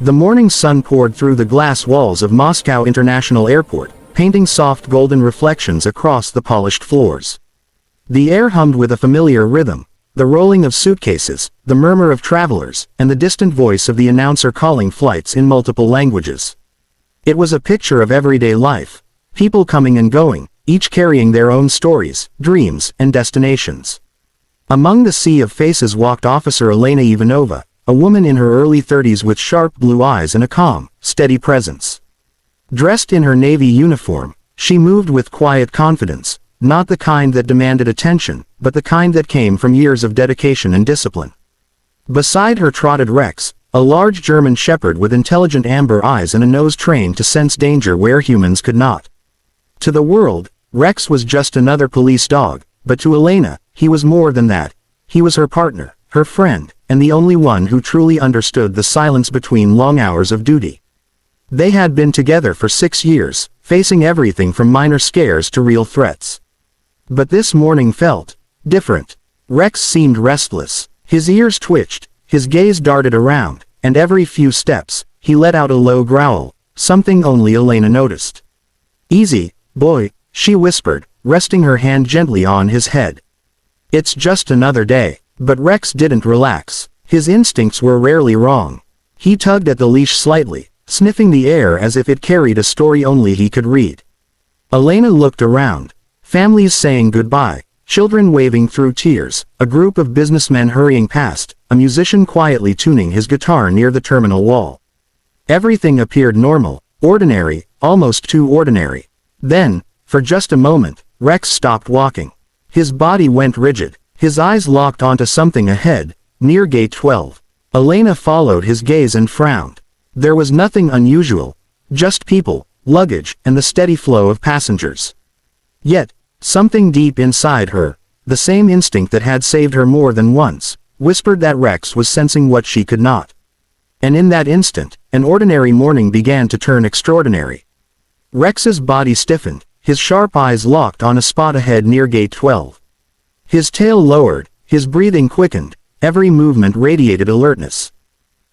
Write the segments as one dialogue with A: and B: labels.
A: The morning sun poured through the glass walls of Moscow International Airport, painting soft golden reflections across the polished floors. The air hummed with a familiar rhythm, the rolling of suitcases, the murmur of travelers, and the distant voice of the announcer calling flights in multiple languages. It was a picture of everyday life, people coming and going, each carrying their own stories, dreams, and destinations. Among the sea of faces walked Officer Elena Ivanova, a woman in her early 30s with sharp blue eyes and a calm, steady presence. Dressed in her Navy uniform, she moved with quiet confidence, not the kind that demanded attention, but the kind that came from years of dedication and discipline. Beside her trotted Rex, a large German shepherd with intelligent amber eyes and a nose trained to sense danger where humans could not. To the world, Rex was just another police dog, but to Elena, he was more than that. He was her partner, her friend, and the only one who truly understood the silence between long hours of duty. They had been together for 6 years, facing everything from minor scares to real threats. But this morning felt different. Rex seemed restless. His ears twitched, his gaze darted around, and every few steps, he let out a low growl, something only Elena noticed. "Easy, boy," she whispered, resting her hand gently on his head. "It's just another day." But Rex didn't relax. His instincts were rarely wrong. He tugged at the leash slightly, sniffing the air as if it carried a story only he could read. Elena looked around. Families saying goodbye, children waving through tears, a group of businessmen hurrying past, a musician quietly tuning his guitar near the terminal wall. Everything appeared normal, ordinary, almost too ordinary. Then, for just a moment, Rex stopped walking. His body went rigid. His eyes locked onto something ahead, near gate 12. Elena followed his gaze and frowned. There was nothing unusual, just people, luggage, and the steady flow of passengers. Yet, something deep inside her, the same instinct that had saved her more than once, whispered that Rex was sensing what she could not. And in that instant, an ordinary morning began to turn extraordinary. Rex's body stiffened, his sharp eyes locked on a spot ahead near gate 12. His tail lowered, his breathing quickened, every movement radiated alertness.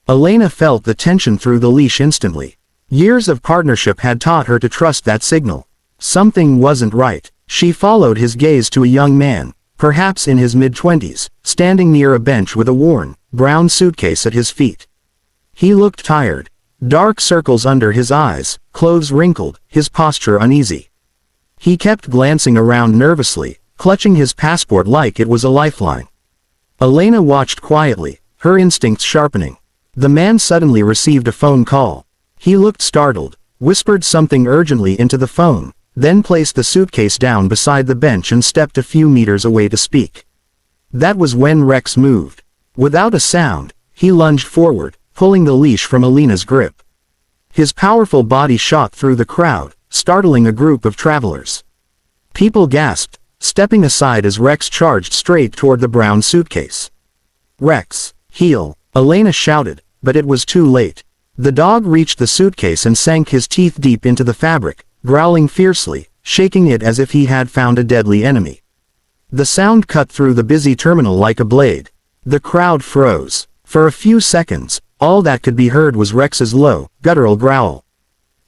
A: Elena felt the tension through the leash instantly. Years of partnership had taught her to trust that signal. Something wasn't right. She followed his gaze to a young man, perhaps in his mid-20s, standing near a bench with a worn, brown suitcase at his feet. He looked tired. Dark circles under his eyes, clothes wrinkled, his posture uneasy. He kept glancing around nervously, clutching his passport like it was a lifeline. Elena watched quietly, her instincts sharpening. The man suddenly received a phone call. He looked startled, whispered something urgently into the phone, then placed the suitcase down beside the bench and stepped a few meters away to speak. That was when Rex moved. Without a sound, he lunged forward, pulling the leash from Elena's grip. His powerful body shot through the crowd, startling a group of travelers. People gasped, stepping aside as Rex charged straight toward the brown suitcase. "Rex, heel!" Elena shouted, but it was too late. The dog reached the suitcase and sank his teeth deep into the fabric, growling fiercely, shaking it as if he had found a deadly enemy. The sound cut through the busy terminal like a blade. The crowd froze. For a few seconds, all that could be heard was Rex's low, guttural growl.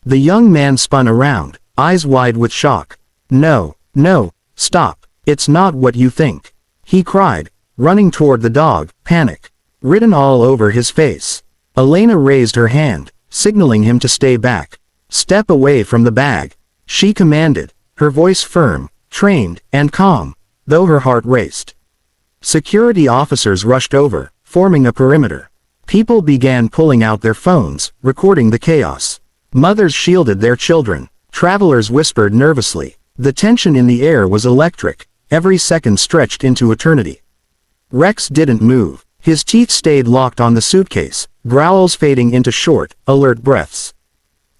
A: The young man spun around, eyes wide with shock. "No, no. Stop, it's not what you think," he cried, running toward the dog, panic written all over his face. Elena raised her hand, signaling him to stay back. "Step away from the bag," she commanded, her voice firm, trained, and calm, though her heart raced. Security officers rushed over, forming a perimeter. People began pulling out their phones, recording the chaos. Mothers shielded their children. Travelers whispered nervously. The tension in the air was electric, every second stretched into eternity. Rex didn't move. His teeth stayed locked on the suitcase, growls fading into short, alert breaths.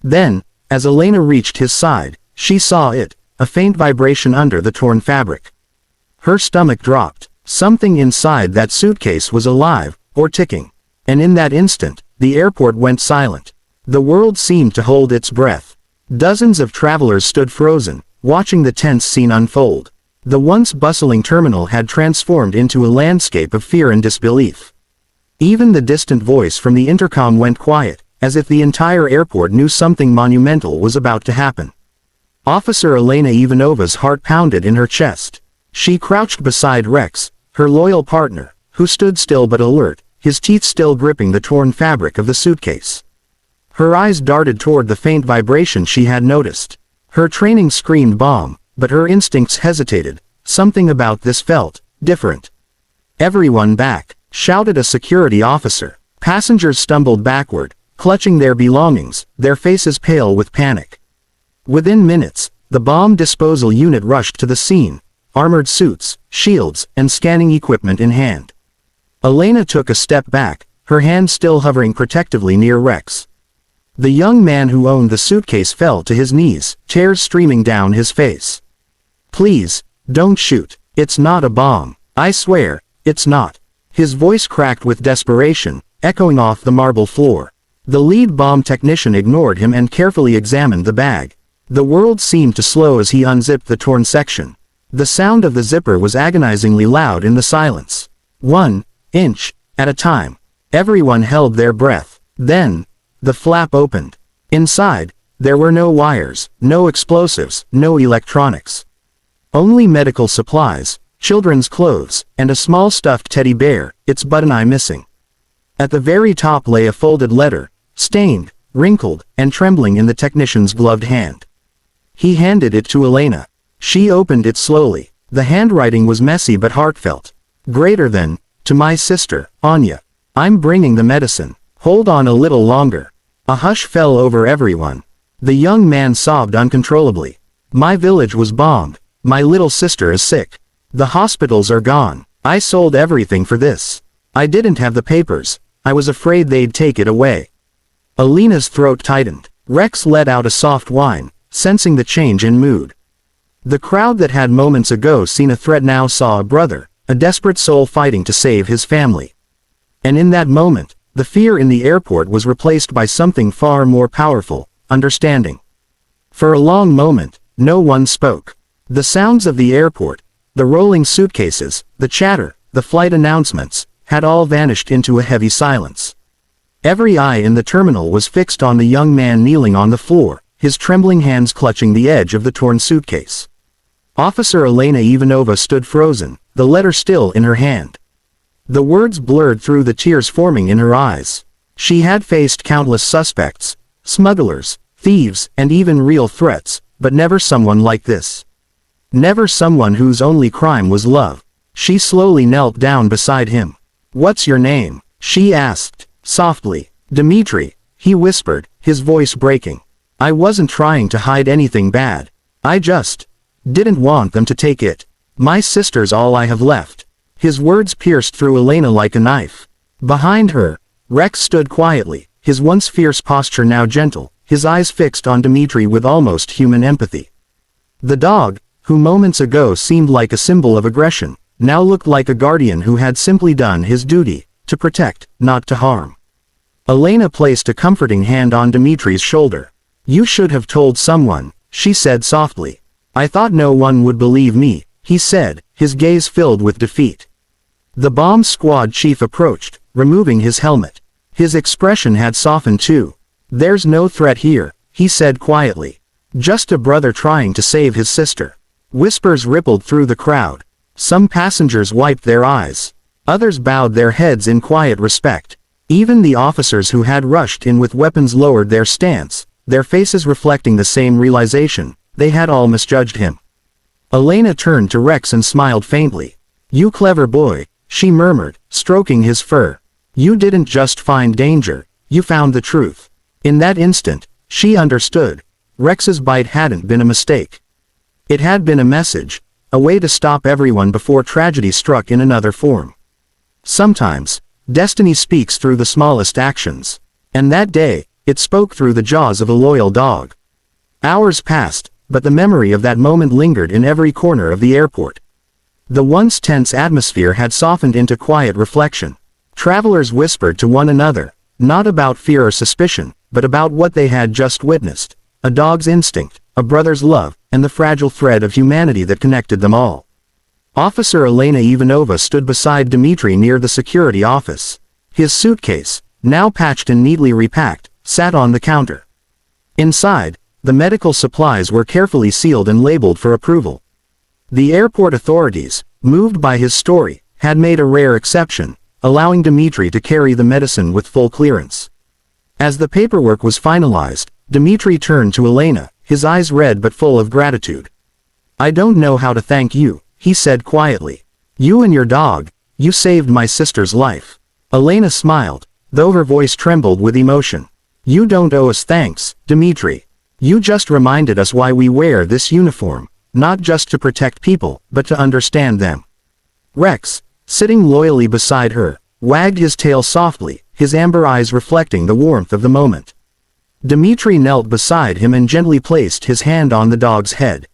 A: Then, as Elena reached his side, she saw it, a faint vibration under the torn fabric. Her stomach dropped. Something inside that suitcase was alive, or ticking. And in that instant, the airport went silent. The world seemed to hold its breath. Dozens of travelers stood frozen, watching the tense scene unfold. The once bustling terminal had transformed into a landscape of fear and disbelief. Even the distant voice from the intercom went quiet, as if the entire airport knew something monumental was about to happen. Officer Elena Ivanova's heart pounded in her chest. She crouched beside Rex, her loyal partner, who stood still but alert, his teeth still gripping the torn fabric of the suitcase. Her eyes darted toward the faint vibration she had noticed. Her training screamed bomb, but her instincts hesitated. Something about this felt different. "Everyone back!" shouted a security officer. Passengers stumbled backward, clutching their belongings, their faces pale with panic. Within minutes, the bomb disposal unit rushed to the scene, armored suits, shields, and scanning equipment in hand. Elena took a step back, her hand still hovering protectively near Rex. The young man who owned the suitcase fell to his knees, tears streaming down his face. "Please, don't shoot. It's not a bomb. I swear, it's not." His voice cracked with desperation, echoing off the marble floor. The lead bomb technician ignored him and carefully examined the bag. The world seemed to slow as he unzipped the torn section. The sound of the zipper was agonizingly loud in the silence. 1 inch at a time. Everyone held their breath. Then, the flap opened. Inside, there were no wires, no explosives, no electronics. Only medical supplies, children's clothes, and a small stuffed teddy bear, its button eye missing. At the very top lay a folded letter, stained, wrinkled, and trembling in the technician's gloved hand. He handed it to Elena. She opened it slowly. The handwriting was messy but heartfelt. "Greater than, to my sister, Anya. I'm bringing the medicine. Hold on a little longer." A hush fell over everyone. The young man sobbed uncontrollably. "My village was bombed. My little sister is sick. The hospitals are gone. I sold everything for this. I didn't have the papers. I was afraid they'd take it away." Elena's throat tightened. Rex let out a soft whine, sensing the change in mood. The crowd that had moments ago seen a threat now saw a brother, a desperate soul fighting to save his family. And in that moment, the fear in the airport was replaced by something far more powerful, understanding. For a long moment, no one spoke. The sounds of the airport, the rolling suitcases, the chatter, the flight announcements, had all vanished into a heavy silence. Every eye in the terminal was fixed on the young man kneeling on the floor, his trembling hands clutching the edge of the torn suitcase. Officer Elena Ivanova stood frozen, the letter still in her hand. The words blurred through the tears forming in her eyes. She had faced countless suspects, smugglers, thieves, and even real threats, but never someone like this. Never someone whose only crime was love. She slowly knelt down beside him. "What's your name?" she asked, softly. "Dmitri," he whispered, his voice breaking. "I wasn't trying to hide anything bad. I just didn't want them to take it. My sister's all I have left." His words pierced through Elena like a knife. Behind her, Rex stood quietly, his once fierce posture now gentle, his eyes fixed on Dmitri with almost human empathy. The dog, who moments ago seemed like a symbol of aggression, now looked like a guardian who had simply done his duty, to protect, not to harm. Elena placed a comforting hand on Dmitri's shoulder. "You should have told someone," she said softly. "I thought no one would believe me," he said, his gaze filled with defeat. The bomb squad chief approached, removing his helmet. His expression had softened too. "There's no threat here," he said quietly. "Just a brother trying to save his sister." Whispers rippled through the crowd. Some passengers wiped their eyes. Others bowed their heads in quiet respect. Even the officers who had rushed in with weapons lowered their stance, their faces reflecting the same realization: they had all misjudged him. Elena turned to Rex and smiled faintly. "You clever boy," she murmured, stroking his fur. "You didn't just find danger, you found the truth." In that instant, she understood. Rex's bite hadn't been a mistake. It had been a message, a way to stop everyone before tragedy struck in another form. Sometimes, destiny speaks through the smallest actions. And that day, it spoke through the jaws of a loyal dog. Hours passed, but the memory of that moment lingered in every corner of the airport. The once tense atmosphere had softened into quiet reflection. Travelers whispered to one another, not about fear or suspicion, but about what they had just witnessed: a dog's instinct, a brother's love, and the fragile thread of humanity that connected them all. Officer Elena Ivanova stood beside Dmitri near the security office. His suitcase, now patched and neatly repacked, sat on the counter. Inside, the medical supplies were carefully sealed and labeled for approval. The airport authorities, moved by his story, had made a rare exception, allowing Dmitri to carry the medicine with full clearance. As the paperwork was finalized, Dmitri turned to Elena, his eyes red but full of gratitude. "I don't know how to thank you," he said quietly. "You and your dog, you saved my sister's life." Elena smiled, though her voice trembled with emotion. "You don't owe us thanks, Dmitri. You just reminded us why we wear this uniform, not just to protect people, but to understand them." Rex, sitting loyally beside her, wagged his tail softly, his amber eyes reflecting the warmth of the moment. Dmitri knelt beside him and gently placed his hand on the dog's head.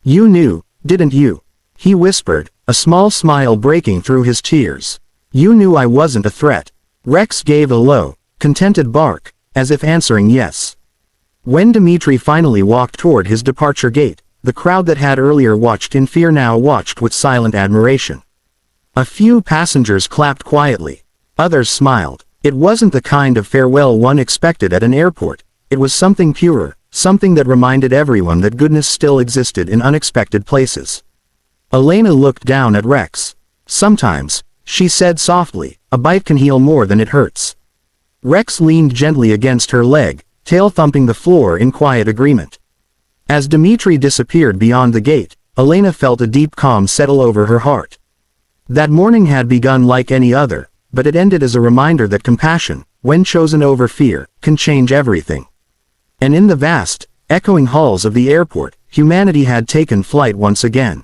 A: "You knew, didn't you?" he whispered, a small smile breaking through his tears. "You knew I wasn't a threat." Rex gave a low, contented bark, as if answering yes. When Dmitri finally walked toward his departure gate, the crowd that had earlier watched in fear now watched with silent admiration. A few passengers clapped quietly. Others smiled. It wasn't the kind of farewell one expected at an airport. It was something purer, something that reminded everyone that goodness still existed in unexpected places. Elena looked down at Rex. "Sometimes," she said softly, "a bite can heal more than it hurts." Rex leaned gently against her leg, tail thumping the floor in quiet agreement. As Dmitri disappeared beyond the gate, Elena felt a deep calm settle over her heart. That morning had begun like any other, but it ended as a reminder that compassion, when chosen over fear, can change everything. And in the vast, echoing halls of the airport, humanity had taken flight once again.